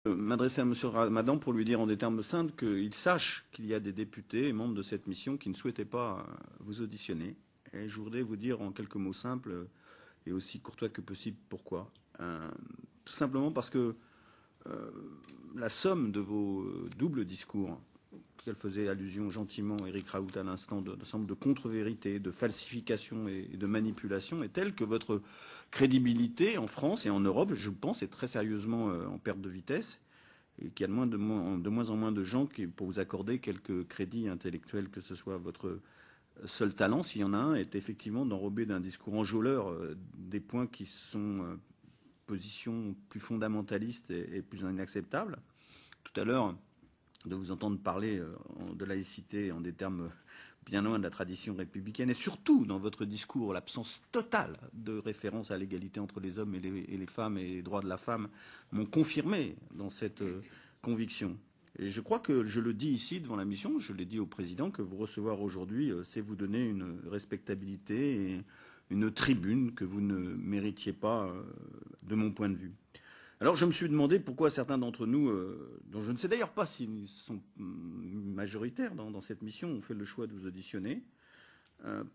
M'adresser à M. Ramadan pour lui dire en des termes simples qu'il sache qu'il y a des députés et membres de cette mission qui ne souhaitaient pas vous auditionner. Et je voudrais vous dire en quelques mots simples et aussi courtois que possible pourquoi. Tout simplement parce que la somme de vos doubles discours, auxquels faisait allusion gentiment Éric Raoult à l'instant, d'ensemble de contre-vérités, de falsifications et de manipulations, est telle que votre crédibilité en France et en Europe, je pense, est très sérieusement en perte de vitesse et qu'il y a de moins en moins de gens pour vous accorder quelques crédits intellectuels, que ce soit votre seul talent, s'il y en a un, est effectivement d'enrober d'un discours enjôleur des points qui sont positions plus fondamentalistes et plus inacceptables. Tout à l'heure, de vous entendre parler de laïcité en des termes bien loin de la tradition républicaine, et surtout dans votre discours, l'absence totale de référence à l'égalité entre les hommes et les femmes et les droits de la femme m'ont confirmé dans cette conviction. Et je crois que je le dis ici devant la mission, je l'ai dit au président, que vous recevoir aujourd'hui, c'est vous donner une respectabilité et une tribune que vous ne méritiez pas de mon point de vue. Alors je me suis demandé pourquoi certains d'entre nous, dont je ne sais d'ailleurs pas s'ils sont majoritaires dans cette mission, ont fait le choix de vous auditionner.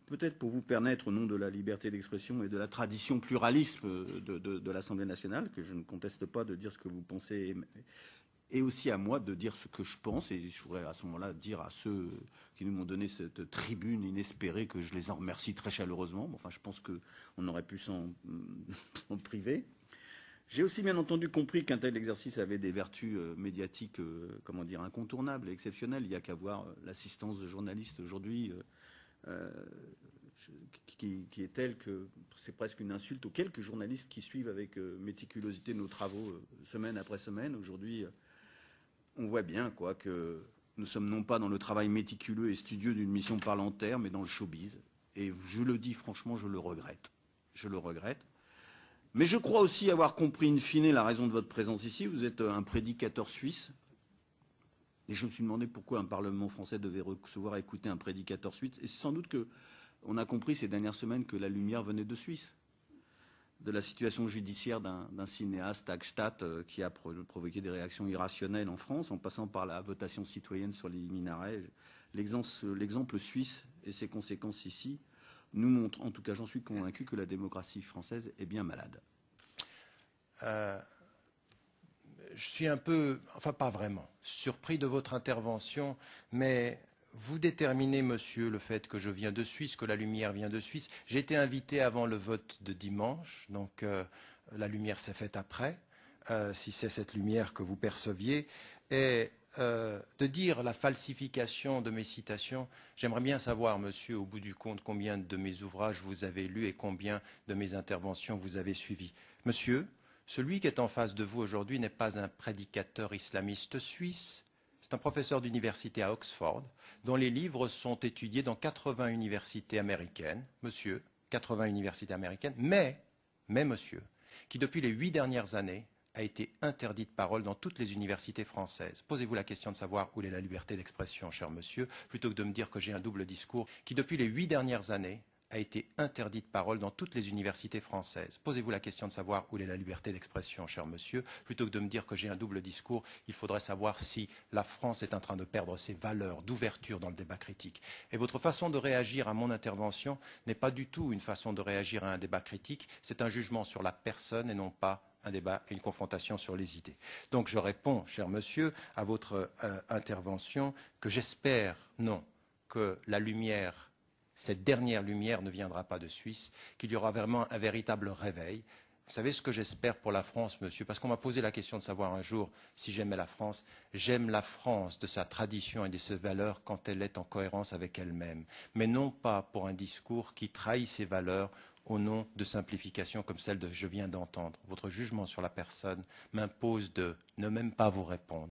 Peut-être pour vous permettre, au nom de la liberté d'expression et de la tradition pluraliste de l'Assemblée nationale, que je ne conteste pas, de dire ce que vous pensez, et aussi à moi de dire ce que je pense. Et je voudrais à ce moment-là dire à ceux qui nous ont donné cette tribune inespérée que je les en remercie très chaleureusement. Enfin, je pense qu'on aurait pu s'en priver. J'ai aussi bien entendu compris qu'un tel exercice avait des vertus médiatiques, comment dire, incontournables et exceptionnelles. Il n'y a qu'à voir l'assistance de journalistes aujourd'hui qui est telle que c'est presque une insulte aux quelques journalistes qui suivent avec méticulosité nos travaux semaine après semaine. Aujourd'hui, on voit bien quoi que nous sommes non pas dans le travail méticuleux et studieux d'une mission parlementaire, mais dans le showbiz. Et je le dis franchement, je le regrette. Je le regrette. Mais je crois aussi avoir compris in fine la raison de votre présence ici. Vous êtes un prédicateur suisse. Et je me suis demandé pourquoi un Parlement français devait recevoir et écouter un prédicateur suisse. Et c'est sans doute qu'on a compris ces dernières semaines que la lumière venait de Suisse. De la situation judiciaire d'un cinéaste, Hagstatt, qui a provoqué des réactions irrationnelles en France, en passant par la votation citoyenne sur les minarets. L'exemple suisse et ses conséquences ici nous montre, en tout cas j'en suis convaincu, que la démocratie française est bien malade. Je suis un peu, enfin pas vraiment, surpris de votre intervention, mais vous déterminez, monsieur, le fait que je viens de Suisse, que la lumière vient de Suisse. J'ai été invité avant le vote de dimanche, donc la lumière s'est faite après, si c'est cette lumière que vous perceviez. Et de dire la falsification de mes citations, j'aimerais bien savoir, monsieur, au bout du compte, combien de mes ouvrages vous avez lus et combien de mes interventions vous avez suivies. Monsieur, celui qui est en face de vous aujourd'hui n'est pas un prédicateur islamiste suisse, c'est un professeur d'université à Oxford, dont les livres sont étudiés dans 80 universités américaines, monsieur, 80 universités américaines, mais monsieur, qui depuis les 8 dernières années a été interdit de parole dans toutes les universités françaises. Posez-vous la question de savoir où est la liberté d'expression, cher monsieur, plutôt que de me dire que j'ai un double discours, qui depuis les 8 dernières années a été interdit de parole dans toutes les universités françaises. Posez-vous la question de savoir où est la liberté d'expression, cher monsieur, plutôt que de me dire que j'ai un double discours. Il faudrait savoir si la France est en train de perdre ses valeurs d'ouverture dans le débat critique. Et votre façon de réagir à mon intervention n'est pas du tout une façon de réagir à un débat critique, c'est un jugement sur la personne et non pas un débat et une confrontation sur les idées. Donc je réponds, cher monsieur, à votre intervention que j'espère, non, que la lumière, cette dernière lumière ne viendra pas de Suisse, qu'il y aura vraiment un véritable réveil. Vous savez ce que j'espère pour la France, monsieur, parce qu'on m'a posé la question de savoir un jour si j'aimais la France. J'aime la France de sa tradition et de ses valeurs quand elle est en cohérence avec elle-même, mais non pas pour un discours qui trahit ses valeurs au nom de simplifications comme celle que je viens d'entendre. Votre jugement sur la personne m'impose de ne même pas vous répondre.